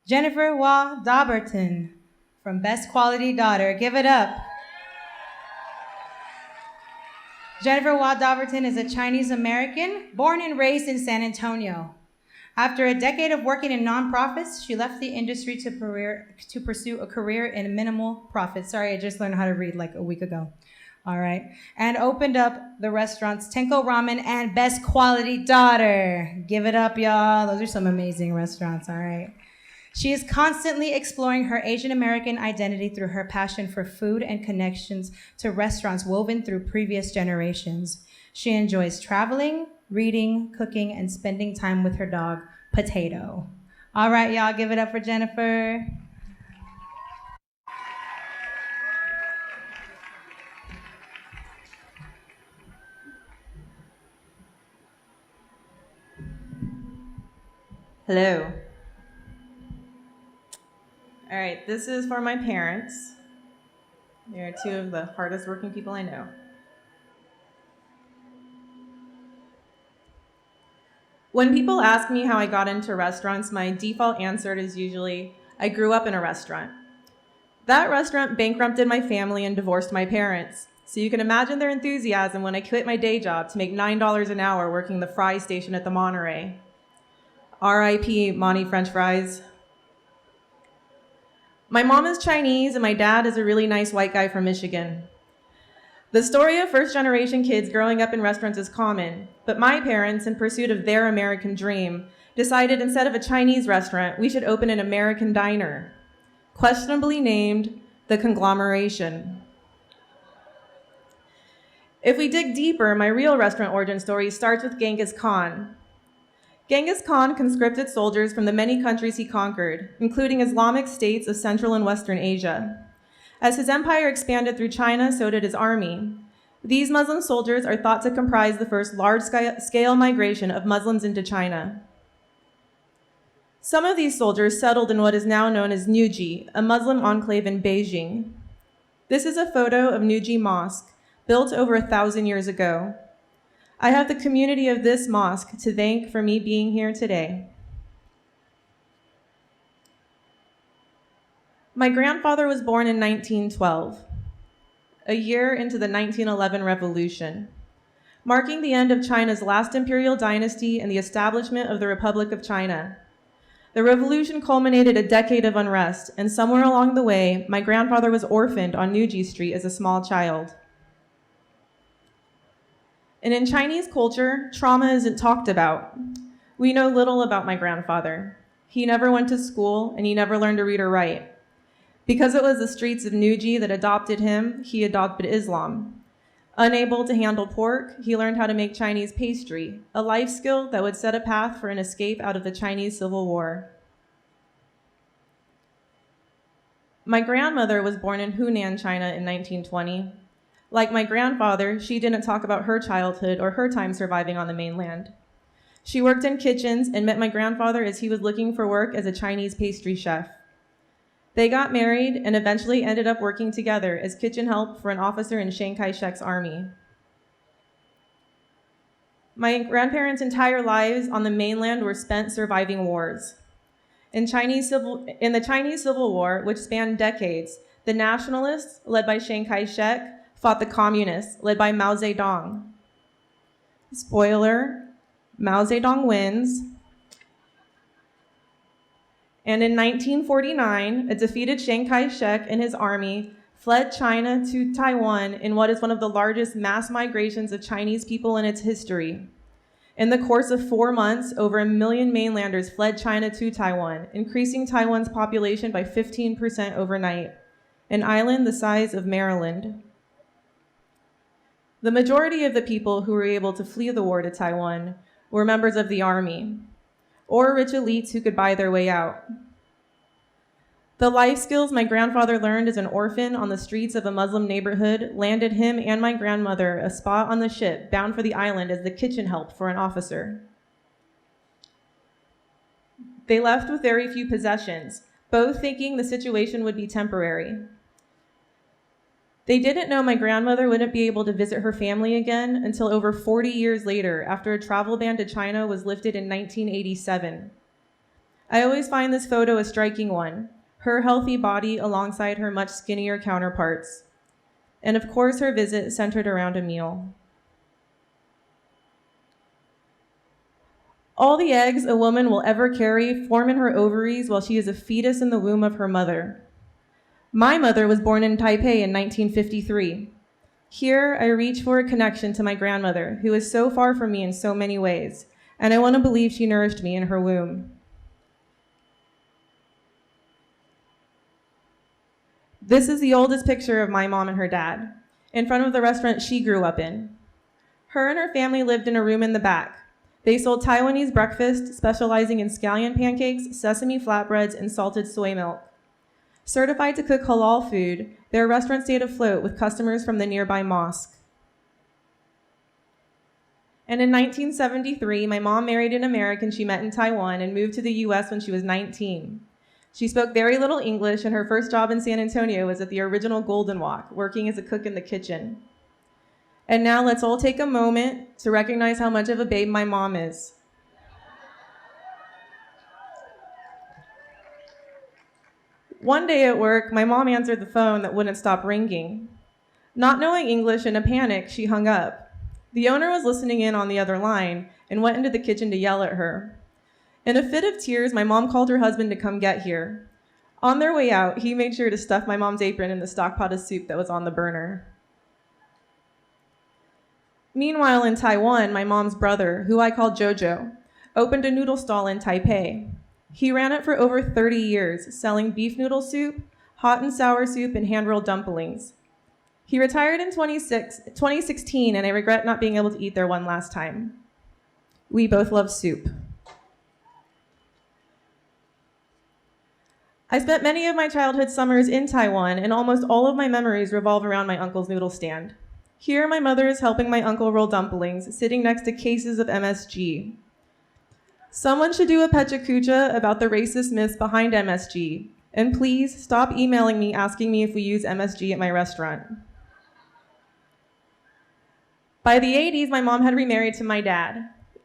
Jennifer Hwa Dobbertin from Best Quality Daughter. Give it up. Jennifer Hwa Dobbertin is a Chinese American born and raised in San Antonio. After a decade of working in nonprofits, she left the industry to pursue a career in minimal profit. Sorry, I just learned how to read like a week ago. All right. And opened up the restaurants Tenko Ramen and Best Quality Daughter. Give it up, y'all. Those are some amazing restaurants. All right. She is constantly exploring her Asian American identity through her passion for food and connections to restaurants woven through previous generations. She enjoys traveling, reading, cooking, and spending time with her dog, Potato. All right, y'all, give it up for Jennifer. Hello. All right, this is for my parents. They're two of the hardest working people I know. When people ask me how I got into restaurants, my default answer is usually, I grew up in a restaurant. That restaurant bankrupted my family and divorced my parents. So you can imagine their enthusiasm when I quit my day job to make $9 an hour working the fry station at the Monterey. R.I.P. Monty French fries. My mom is Chinese and my dad is a really nice white guy from Michigan. The story of first-generation kids growing up in restaurants is common, but my parents, in pursuit of their American dream, decided instead of a Chinese restaurant, we should open an American diner, questionably named The Conglomeration. If we dig deeper, my real restaurant origin story starts with Genghis Khan. Genghis Khan conscripted soldiers from the many countries he conquered, including Islamic states of Central and Western Asia. As his empire expanded through China, so did his army. These Muslim soldiers are thought to comprise the first large-scale migration of Muslims into China. Some of these soldiers settled in what is now known as Nuji, a Muslim enclave in Beijing. This is a photo of Nuji Mosque, built over 1,000 years ago. I have the community of this mosque to thank for me being here today. My grandfather was born in 1912, a year into the 1911 revolution, marking the end of China's last imperial dynasty and the establishment of the Republic of China. The revolution culminated a decade of unrest, and somewhere along the way, my grandfather was orphaned on Nuji Street as a small child. And in Chinese culture, trauma isn't talked about. We know little about my grandfather. He never went to school, and he never learned to read or write. Because it was the streets of Nuji that adopted him, he adopted Islam. Unable to handle pork, he learned how to make Chinese pastry, a life skill that would set a path for an escape out of the Chinese Civil War. My grandmother was born in Hunan, China in 1920. Like my grandfather, she didn't talk about her childhood or her time surviving on the mainland. She worked in kitchens and met my grandfather as he was looking for work as a Chinese pastry chef. They got married and eventually ended up working together as kitchen help for an officer in Chiang Kai-shek's army. My grandparents' entire lives on the mainland were spent surviving wars. In the Chinese Civil War, which spanned decades, the nationalists, led by Chiang Kai-shek, fought the communists, led by Mao Zedong. Spoiler, Mao Zedong wins. And in 1949, a defeated Chiang Kai-shek and his army fled China to Taiwan in what is one of the largest mass migrations of Chinese people in its history. In the course of 4 months, over 1 million mainlanders fled China to Taiwan, increasing Taiwan's population by 15% overnight, an island the size of Maryland. The majority of the people who were able to flee the war to Taiwan were members of the army, or rich elites who could buy their way out. The life skills my grandfather learned as an orphan on the streets of a Muslim neighborhood landed him and my grandmother a spot on the ship bound for the island as the kitchen help for an officer. They left with very few possessions, both thinking the situation would be temporary. They didn't know my grandmother wouldn't be able to visit her family again until over 40 years later, after a travel ban to China was lifted in 1987. I always find this photo a striking one, her healthy body alongside her much skinnier counterparts. And of course, her visit centered around a meal. All the eggs a woman will ever carry form in her ovaries while she is a fetus in the womb of her mother. My mother was born in Taipei in 1953. Here, I reach for a connection to my grandmother, who is so far from me in so many ways, and I want to believe she nourished me in her womb. This is the oldest picture of my mom and her dad, in front of the restaurant she grew up in. Her and her family lived in a room in the back. They sold Taiwanese breakfast, specializing in scallion pancakes, sesame flatbreads, and salted soy milk. Certified to cook halal food, their restaurant stayed afloat with customers from the nearby mosque. And in 1973, my mom married an American she met in Taiwan and moved to the US when she was 19. She spoke very little English, and her first job in San Antonio was at the original Golden Walk, working as a cook in the kitchen. And now let's all take a moment to recognize how much of a babe my mom is. One day at work, my mom answered the phone that wouldn't stop ringing. Not knowing English, in a panic, she hung up. The owner was listening in on the other line and went into the kitchen to yell at her. In a fit of tears, my mom called her husband to come get here. On their way out, he made sure to stuff my mom's apron in the stock pot of soup that was on the burner. Meanwhile, in Taiwan, my mom's brother, who I call Jojo, opened a noodle stall in Taipei. He ran it for over 30 years, selling beef noodle soup, hot and sour soup, and hand-rolled dumplings. He retired in 2016, and I regret not being able to eat there one last time. We both love soup. I spent many of my childhood summers in Taiwan, and almost all of my memories revolve around my uncle's noodle stand. Here, my mother is helping my uncle roll dumplings, sitting next to cases of MSG. Someone should do a PechaKucha about the racist myths behind MSG, and please stop emailing me asking me if we use MSG at my restaurant. By the 80s, my mom had remarried to my dad.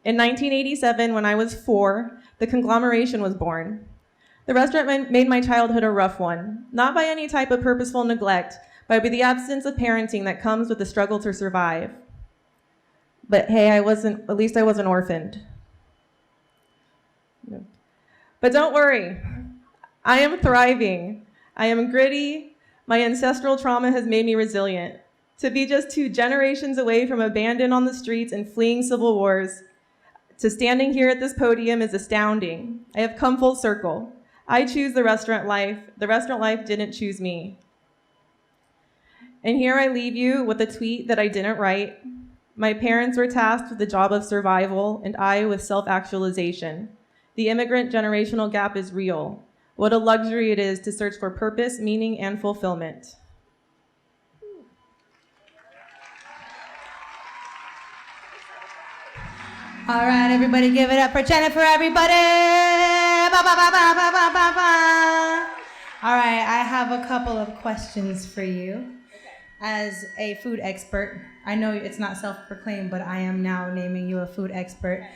In 1987, when I was 4, the conglomeration was born. The restaurant made my childhood a rough one, not by any type of purposeful neglect, but by the absence of parenting that comes with the struggle to survive. But hey, at least I wasn't orphaned. But don't worry, I am thriving. I am gritty. My ancestral trauma has made me resilient. To be just 2 generations away from abandon on the streets and fleeing civil wars, to standing here at this podium is astounding. I have come full circle. I choose the restaurant life. The restaurant life didn't choose me. And here I leave you with a tweet that I didn't write. My parents were tasked with the job of survival, and I with self-actualization. The immigrant generational gap is real. What a luxury it is to search for purpose, meaning, and fulfillment. All right, everybody give it up for Jennifer, everybody! Ba, ba, ba, ba, ba, ba, ba, ba. All right, I have a couple of questions for you. As a food expert, I know it's not self-proclaimed, but I am now naming you a food expert.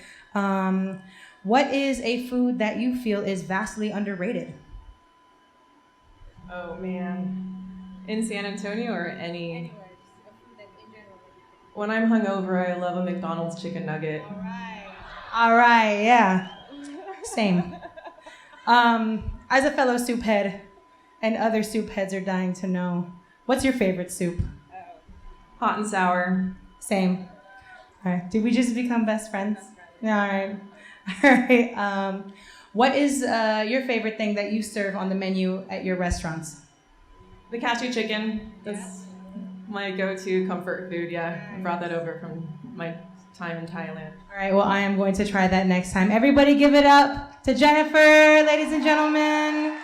What is a food that you feel is vastly underrated? Oh man, in San Antonio or any? Anywhere, just a food that in general that you think. When I'm hungover, I love a McDonald's chicken nugget. All right, yeah, same. As a fellow soup head, and other soup heads are dying to know, what's your favorite soup? Hot and sour. Same. All right, did we just become best friends? Yeah, all right. All right. What is your favorite thing that you serve on the menu at your restaurants? The cashew chicken. That's my go-to comfort food. Yeah, I brought that over from my time in Thailand. All right. Well, I am going to try that next time. Everybody, give it up to Jennifer, ladies and gentlemen.